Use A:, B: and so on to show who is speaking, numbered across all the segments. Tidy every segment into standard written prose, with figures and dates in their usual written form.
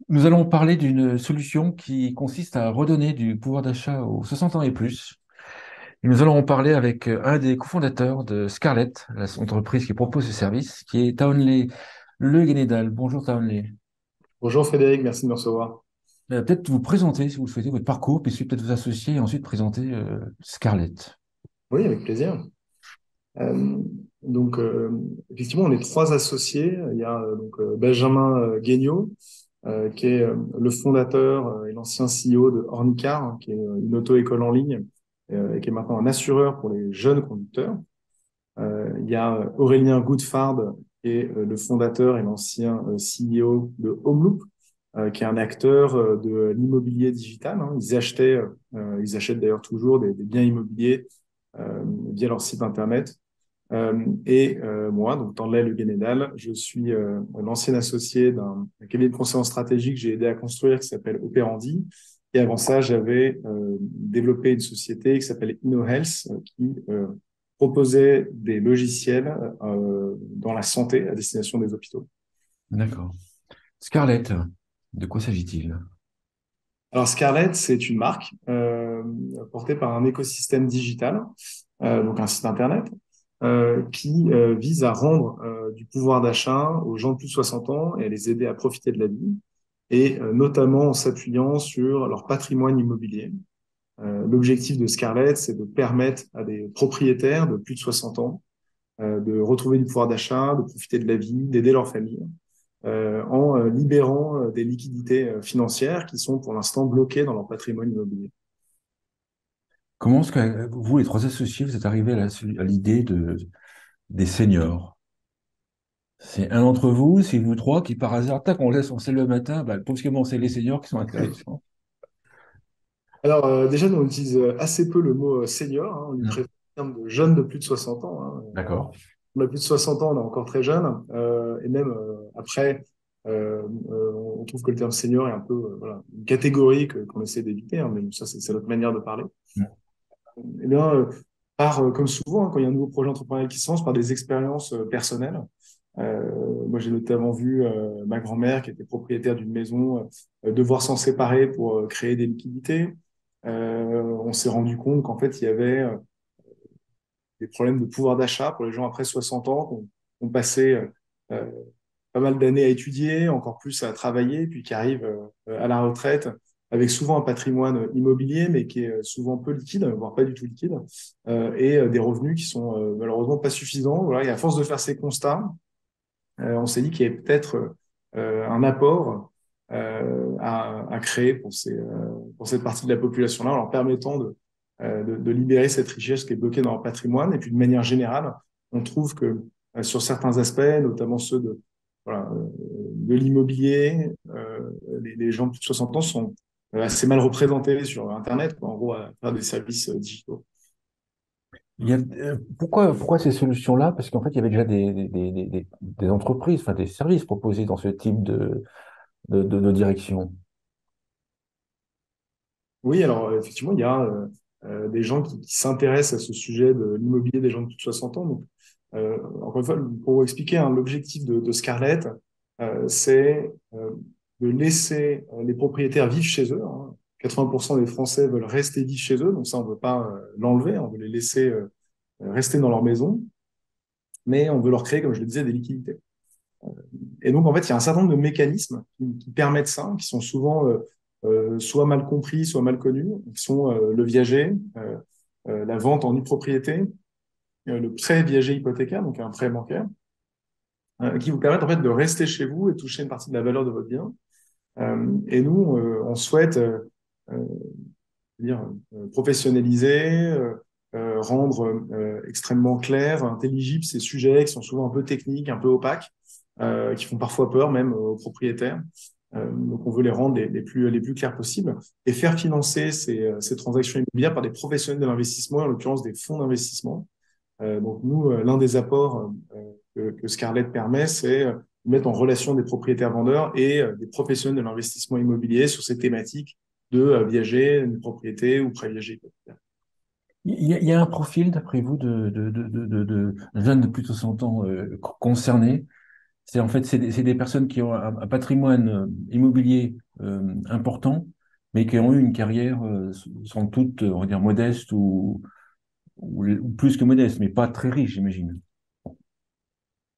A: Nous allons parler d'une solution qui consiste à redonner du pouvoir d'achat aux 60 ans et plus. Et nous allons en parler avec un des cofondateurs de Scarlett, entreprise qui propose ce service, qui est Townley Le Guénédal. Bonjour Townley.
B: Bonjour Frédéric, merci de me recevoir.
A: Peut-être vous présenter, si vous le souhaitez, votre parcours, puis peut-être vous associer et ensuite présenter Scarlett.
B: Oui, avec plaisir. Euh, Effectivement, on est trois associés. Il y a Benjamin Guignot, qui est le fondateur et l'ancien CEO de Ornicar, hein, qui est une auto-école en ligne et qui est maintenant un assureur pour les jeunes conducteurs. Il y a Aurélien Goudfard, qui est le fondateur et l'ancien CEO de Homeloop, qui est un acteur de l'immobilier digital, hein. Ils achètent d'ailleurs toujours des biens immobiliers via leur site internet. Moi, donc Tanlay Le Guénédal, je suis l'ancien associé d'un cabinet de conseil en stratégie que j'ai aidé à construire qui s'appelle Operandi. Et avant ça, j'avais développé une société qui s'appelle InnoHealth qui proposait des logiciels dans la santé à destination des hôpitaux.
A: D'accord. Scarlett, de quoi s'agit-il?
B: Alors Scarlett, c'est une marque portée par un écosystème digital, donc un site internet, qui vise à rendre du pouvoir d'achat aux gens de plus de 60 ans et à les aider à profiter de la vie, et notamment en s'appuyant sur leur patrimoine immobilier. L'objectif de Scarlett, c'est de permettre à des propriétaires de plus de 60 ans de retrouver du pouvoir d'achat, de profiter de la vie, d'aider leur famille en libérant des liquidités financières qui sont pour l'instant bloquées dans leur patrimoine immobilier.
A: Comment est-ce que vous, les trois associés, vous êtes arrivés à l'idée des seniors? C'est un d'entre vous, c'est vous trois qui par hasard, tac, on se lève le matin, bah, brusquement, c'est les seniors qui sont intéressants.
B: Alors déjà, nous on utilise assez peu le mot senior, hein, on lui
A: Hmm.
B: préfère le terme de jeune de plus de 60 ans, hein.
A: D'accord.
B: On a plus de 60 ans, on est encore très jeune, et même après, on trouve que le terme senior est un peu voilà, une catégorie qu'on essaie d'éviter, hein, mais bon, ça c'est notre manière de parler.
A: Hmm.
B: Eh bien, comme souvent, hein, quand il y a un nouveau projet entrepreneurial qui se lance, par des expériences personnelles. Moi, j'ai notamment vu ma grand-mère, qui était propriétaire d'une maison, devoir s'en séparer pour créer des liquidités. On s'est rendu compte qu'en fait, il y avait des problèmes de pouvoir d'achat pour les gens après 60 ans, qui ont passé euh, pas mal d'années à étudier, encore plus à travailler, puis qui arrivent à la retraite avec souvent un patrimoine immobilier, mais qui est souvent peu liquide, voire pas du tout liquide, des revenus qui sont malheureusement pas suffisants. Voilà, et à force de faire ces constats, on s'est dit qu'il y avait peut-être un apport à créer pour cette partie de la population-là, en leur permettant de libérer cette richesse qui est bloquée dans leur patrimoine. Et puis, de manière générale, on trouve que sur certains aspects, notamment ceux voilà, de l'immobilier, les gens de plus de 60 ans sont assez mal représentés sur Internet, quoi, en gros, à faire des services digitaux.
A: Pourquoi ces solutions-là? Parce qu'en fait, il y avait déjà des entreprises, enfin des services proposés dans ce type de direction.
B: Oui, alors effectivement, il y a des gens qui s'intéressent à ce sujet de l'immobilier des gens de plus de 60 ans. Donc, encore une fois, pour vous expliquer, hein, l'objectif de Scarlett, c'est de laisser les propriétaires vivre chez eux, hein. 80% des Français veulent rester vivre chez eux, donc ça, on ne veut pas l'enlever, on veut les laisser rester dans leur maison, mais on veut leur créer, comme je le disais, des liquidités. Et donc, en fait, il y a un certain nombre de mécanismes qui permettent ça, qui sont souvent soit mal compris, soit mal connus, qui sont le viager, la vente en nue propriété, le prêt viager hypothécaire, donc un prêt bancaire, qui vous permettent en fait de rester chez vous et toucher une partie de la valeur de votre bien. Et nous, on souhaite euh, dire, professionnaliser, rendre extrêmement clair, intelligible ces sujets qui sont souvent un peu techniques, un peu opaques, qui font parfois peur même aux propriétaires. Donc on veut les rendre les plus clairs possibles et faire financer ces transactions immobilières par des professionnels de l'investissement, en l'occurrence des fonds d'investissement. Donc nous, l'un des apports que Scarlett permet, c'est de mettre en relation des propriétaires vendeurs et des professionnels de l'investissement immobilier sur ces thématiques de viager, une propriété ou prêt viager hypothécaire.
A: Il y a un profil, d'après vous, de jeunes de plus de 60 ans concernés. C'est en fait c'est des personnes qui ont un patrimoine immobilier important, mais qui ont eu une carrière sans doute, on va dire, modeste ou plus que modeste, mais pas très riche, j'imagine.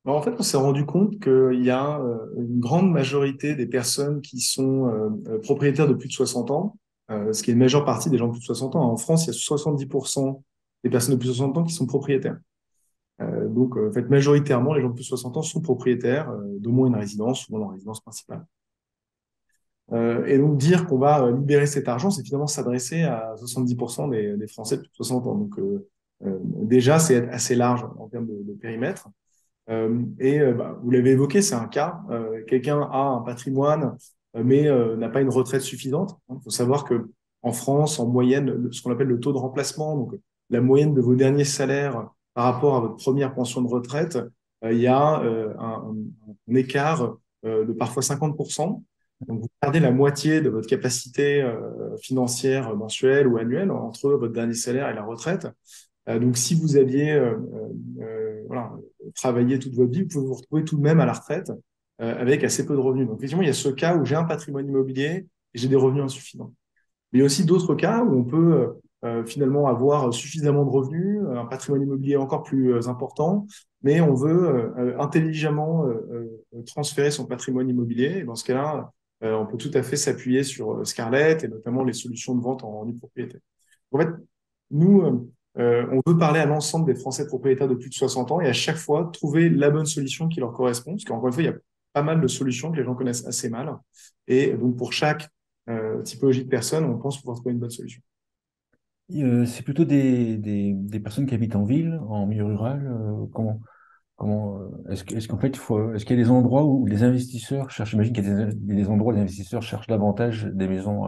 B: Alors, en fait, on s'est rendu compte qu'il y a une grande majorité des personnes qui sont propriétaires de plus de 60 ans, ce qui est une majeure partie des gens de plus de 60 ans. En France, il y a 70% des personnes de plus de 60 ans qui sont propriétaires. Donc, en fait, majoritairement, les gens de plus de 60 ans sont propriétaires d'au moins une résidence, souvent leur résidence principale. Et donc, dire qu'on va libérer cet argent, c'est finalement s'adresser à 70% des Français de plus de 60 ans. Donc, déjà, c'est assez large en termes de périmètre. Bah, vous l'avez évoqué, c'est un cas. Quelqu'un a un patrimoine, mais n'a pas une retraite suffisante. Il faut savoir que en France, en moyenne, ce qu'on appelle le taux de remplacement, donc la moyenne de vos derniers salaires par rapport à votre première pension de retraite, il y a un écart de parfois 50%. Donc, vous perdez la moitié de votre capacité financière mensuelle ou annuelle entre votre dernier salaire et la retraite. Donc, si vous aviez voilà, travaillé toute votre vie, vous pouvez vous retrouver tout de même à la retraite avec assez peu de revenus. Donc, effectivement, il y a ce cas où j'ai un patrimoine immobilier et j'ai des revenus insuffisants. Mais il y a aussi d'autres cas où on peut finalement avoir suffisamment de revenus, un patrimoine immobilier encore plus important, mais on veut intelligemment transférer son patrimoine immobilier. Et dans ce cas-là, on peut tout à fait s'appuyer sur Scarlett et notamment les solutions de vente en nue propriété. En fait, nous, on veut parler à l'ensemble des Français propriétaires de plus de 60 ans et à chaque fois trouver la bonne solution qui leur correspond. Parce qu'encore une fois, il y a pas mal de solutions que les gens connaissent assez mal. Et donc, pour chaque typologie de personnes, on pense pouvoir trouver une bonne solution.
A: C'est plutôt des personnes qui habitent en ville, en milieu rural. Est-ce qu'en fait, est-ce qu'il y a des endroits où les investisseurs cherchent, j'imagine qu'il y a des endroits où les investisseurs cherchent davantage des maisons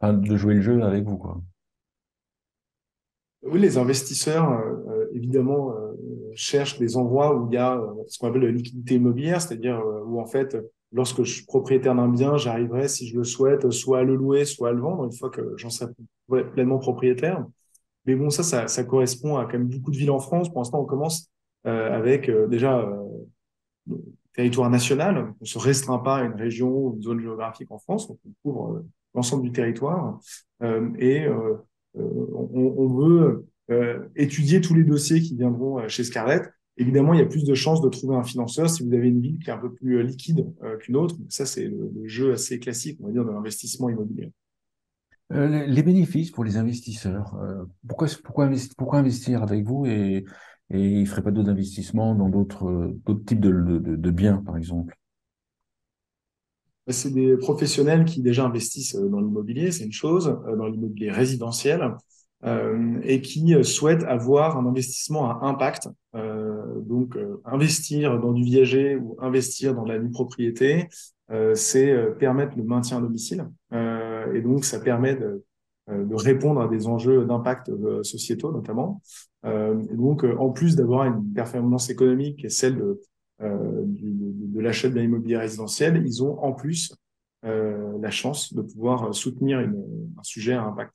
A: enfin, de jouer le jeu avec vous, quoi.
B: Oui, les investisseurs, évidemment, cherchent des endroits où il y a ce qu'on appelle la liquidité immobilière, c'est-à-dire où, en fait, lorsque je suis propriétaire d'un bien, j'arriverai, si je le souhaite, soit à le louer, soit à le vendre, une fois que j'en serai pleinement propriétaire. Mais bon, ça correspond à quand même beaucoup de villes en France. Pour l'instant, on commence avec déjà le territoire national. On ne se restreint pas à une région ou une zone géographique en France. Donc, on couvre l'ensemble du territoire. Et on veut étudier tous les dossiers qui viendront chez Scarlett. Évidemment, il y a plus de chances de trouver un financeur si vous avez une ville qui est un peu plus liquide qu'une autre. Ça, c'est le jeu assez classique, on va dire, de l'investissement immobilier.
A: Les bénéfices pour les investisseurs, pourquoi investir avec vous et ils ne feraient pas d'autres investissements dans d'autres types de biens, par exemple?
B: C'est des professionnels qui déjà investissent dans l'immobilier, c'est une chose, dans l'immobilier résidentiel, et qui souhaitent avoir un investissement à impact. Donc, investir dans du viager ou investir dans la nue propriété, c'est permettre le maintien à domicile. Et donc, ça permet de répondre à des enjeux d'impact sociétaux, notamment. Et donc, en plus d'avoir une performance économique qui est celle de l'achat de l'immobilier résidentiel, ils ont en plus la chance de pouvoir soutenir un sujet à impact.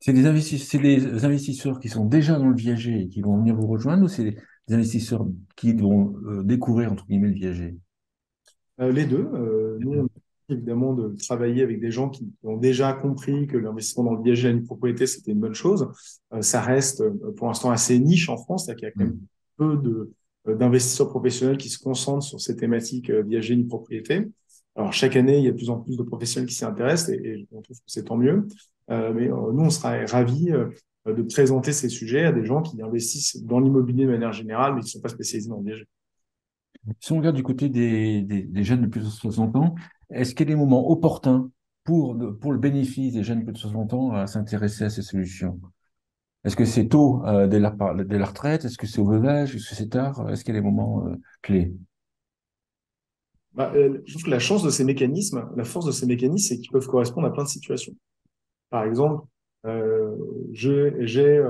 A: C'est des investisseurs qui sont déjà dans le viager et qui vont venir vous rejoindre ou c'est des investisseurs qui vont découvrir, entre guillemets, le viager?
B: Les deux, nous, on a évidemment de travailler avec des gens qui ont déjà compris que l'investissement dans le viager à la propriété, c'était une bonne chose. Ça reste pour l'instant assez niche en France, c'est-à-dire qu'il y a quand même
A: Hmm.
B: peu d'investisseurs professionnels qui se concentrent sur ces thématiques viager ni propriété. Alors chaque année, il y a de plus en plus de professionnels qui s'y intéressent et on trouve que c'est tant mieux. Mais nous, on sera ravis de présenter ces sujets à des gens qui investissent dans l'immobilier de manière générale, mais qui ne sont pas spécialisés dans le viager.
A: Si on regarde du côté des jeunes de plus de 60 ans, est-ce qu'il y a des moments opportuns pour le bénéfice des jeunes de plus de 60 ans à s'intéresser à ces solutions? Est-ce que c'est tôt, dès la retraite? Est-ce que c'est au veuvage? Est-ce que c'est tard? Est-ce qu'il y a des moments clés?
B: Bah, je trouve que la chance de ces mécanismes, la force de ces mécanismes, c'est qu'ils peuvent correspondre à plein de situations. Par exemple, euh, j'ai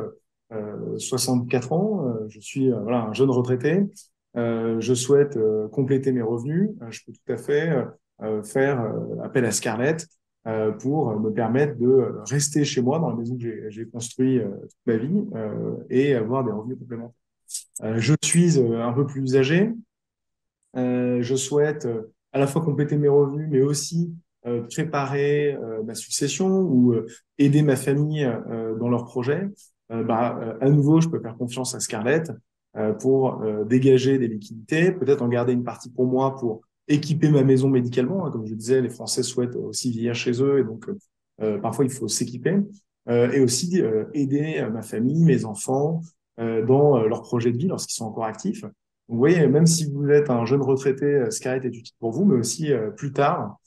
B: 64 ans, je suis voilà, un jeune retraité, je souhaite compléter mes revenus, je peux tout à fait faire appel à Scarlett pour me permettre de rester chez moi dans la maison que j'ai construite toute ma vie et avoir des revenus complémentaires. Je suis un peu plus âgé, Je souhaite à la fois compléter mes revenus, mais aussi préparer ma succession ou aider ma famille dans leurs projets. À nouveau, je peux faire confiance à Scarlett pour dégager des liquidités, peut-être en garder une partie pour moi pour équiper ma maison médicalement. Hein. Comme je disais, les Français souhaitent aussi vieillir chez eux et donc parfois il faut s'équiper. Et aussi aider ma famille, mes enfants dans leurs projets de vie lorsqu'ils sont encore actifs. Donc, vous voyez, même si vous êtes un jeune retraité, Scarlett est utile pour vous, mais aussi plus tard,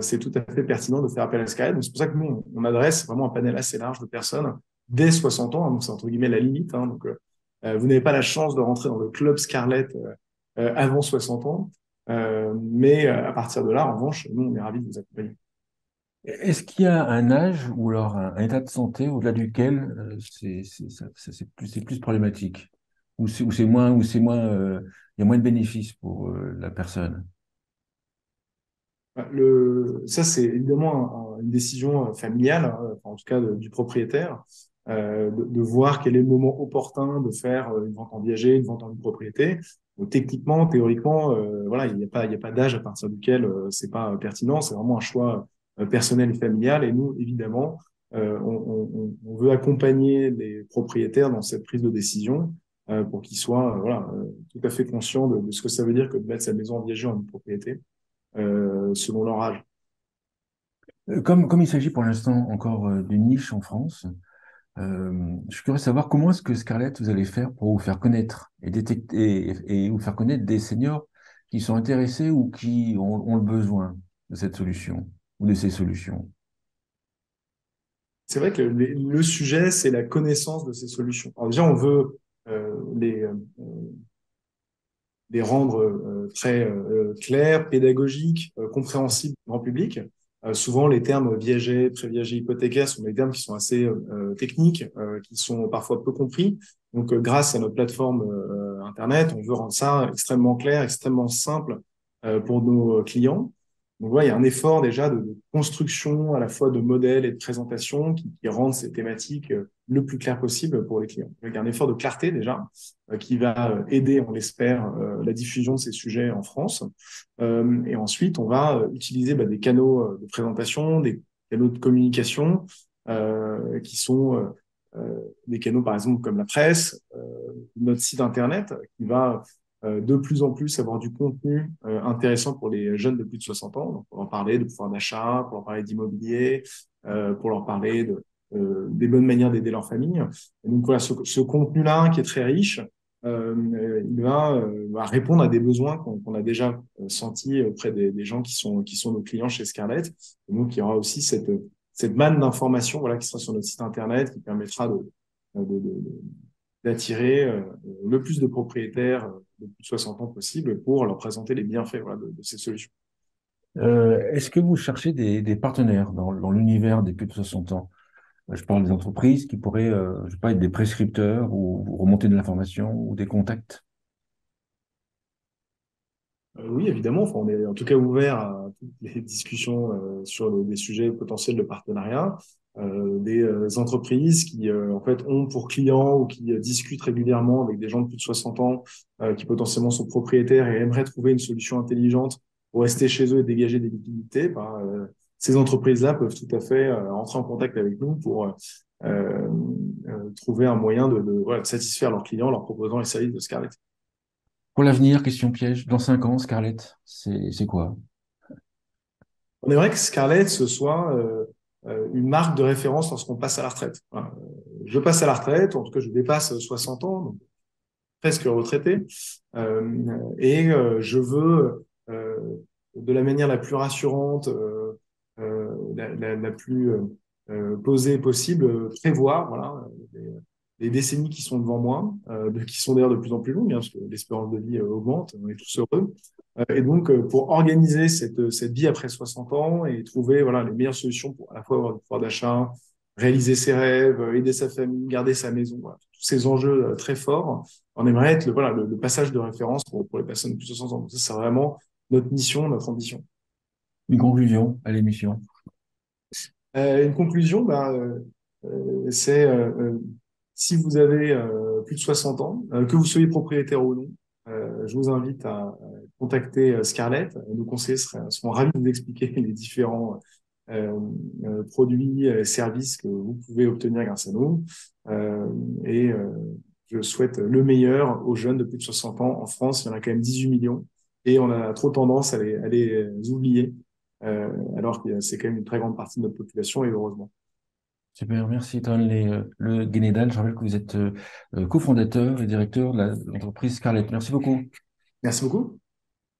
B: c'est tout à fait pertinent de faire appel à Scarlett. Donc, c'est pour ça que nous, on adresse vraiment un panel assez large de personnes dès 60 ans, hein, donc c'est entre guillemets la limite. Hein, donc, vous n'avez pas la chance de rentrer dans le club Scarlett avant 60 ans, mais à partir de là, en revanche, nous, on est ravis de vous accompagner.
A: Est-ce qu'il y a un âge ou alors un état de santé au-delà duquel c'est plus problématique? Il y a moins de bénéfices pour la personne?
B: Ça, c'est évidemment une décision familiale, hein, enfin, en tout cas du propriétaire, de voir quel est le moment opportun de faire une vente en viager, une vente en propriété. Donc, techniquement, théoriquement, voilà, il n'y a pas d'âge à partir duquel c'est pas pertinent. C'est vraiment un choix personnel et familial. Et nous, évidemment, on veut accompagner les propriétaires dans cette prise de décision pour qu'ils soient voilà, tout à fait conscients de ce que ça veut dire que de mettre sa maison en viager en propriété selon leur âge.
A: Comme il s'agit pour l'instant encore d'une niche en France, je suis curieux de savoir comment est-ce que Scarlett, vous allez faire pour vous faire connaître et détecter et vous faire connaître des seniors qui sont intéressés ou qui ont le besoin de cette solution ou de ces solutions.
B: C'est vrai que le sujet, c'est la connaissance de ces solutions. Alors déjà, on veut les rendre très clairs, pédagogiques, compréhensibles du grand public. Souvent, les termes viager, préviager, hypothécaire sont des termes qui sont assez techniques, qui sont parfois peu compris. Donc, grâce à notre plateforme Internet, on veut rendre ça extrêmement clair, extrêmement simple pour nos clients. Donc, voilà, il y a un effort déjà de construction à la fois de modèles et de présentation qui rendent ces thématiques le plus clair possible pour les clients. Donc, il y a un effort de clarté déjà qui va aider, on l'espère, la diffusion de ces sujets en France. Et ensuite, on va utiliser des canaux de présentation, des canaux de communication qui sont des canaux, par exemple, comme la presse, notre site Internet, qui va de plus en plus avoir du contenu intéressant pour les jeunes de plus de 60 ans. Donc, pour leur parler de pouvoir d'achat, pour leur parler d'immobilier, pour leur parler des bonnes manières d'aider leur famille. Et donc voilà, ce contenu-là qui est très riche, va répondre à des besoins qu'on a déjà sentis auprès des gens qui sont nos clients chez Scarlett. Et donc il y aura aussi cette manne d'informations voilà, qui sera sur notre site internet qui permettra d'attirer le plus de propriétaires de plus de 60 ans possible pour leur présenter les bienfaits voilà, de ces solutions.
A: Est-ce que vous cherchez des partenaires dans l'univers des plus de 60 ans? Je parle des entreprises qui pourraient, je sais pas, être des prescripteurs ou remonter de l'information ou des contacts.
B: Oui, évidemment. Enfin, on est en tout cas ouvert à toutes les discussions sur des sujets potentiels de partenariat. Des entreprises qui en fait ont pour clients ou qui discutent régulièrement avec des gens de plus de 60 ans qui potentiellement sont propriétaires et aimeraient trouver une solution intelligente pour rester chez eux et dégager des liquidités. Ces entreprises-là peuvent tout à fait entrer en contact avec nous pour trouver un moyen voilà, de satisfaire leurs clients en leur proposant les services de Scarlett.
A: Pour l'avenir, question piège, dans 5 ans, Scarlett, c'est quoi?
B: On aimerait que Scarlett, ce soit une marque de référence lorsqu'on passe à la retraite. Voilà. Je passe à la retraite, en tout cas je dépasse 60 ans, donc presque retraité, je veux, de la manière la plus rassurante, la plus posée possible, prévoir voilà, les décennies qui sont devant moi, qui sont d'ailleurs de plus en plus longues, hein, parce que l'espérance de vie augmente, on est tous heureux. Et donc, pour organiser cette vie après 60 ans et trouver voilà, les meilleures solutions pour à la fois avoir du pouvoir d'achat, réaliser ses rêves, aider sa famille, garder sa maison, voilà, tous ces enjeux très forts, on aimerait être voilà, le passage de référence pour les personnes de plus de 60 ans. Donc ça, c'est vraiment notre mission, notre ambition.
A: Une conclusion à l'émission.
B: Une conclusion, c'est si vous avez plus de 60 ans, que vous soyez propriétaire ou non, je vous invite à contacter Scarlett. Nos conseillers seront ravis de vous expliquer les différents euh, produits, services que vous pouvez obtenir grâce à nous. Euh, et je souhaite le meilleur aux jeunes de plus de 60 ans. En France, il y en a quand même 18 millions et on a trop tendance à les oublier, alors que c'est quand même une très grande partie de notre population et heureusement.
A: Super, merci Tonley Le Guénédal. Je rappelle que vous êtes cofondateur et directeur de l'entreprise Scarlett. Merci beaucoup.
B: Merci beaucoup.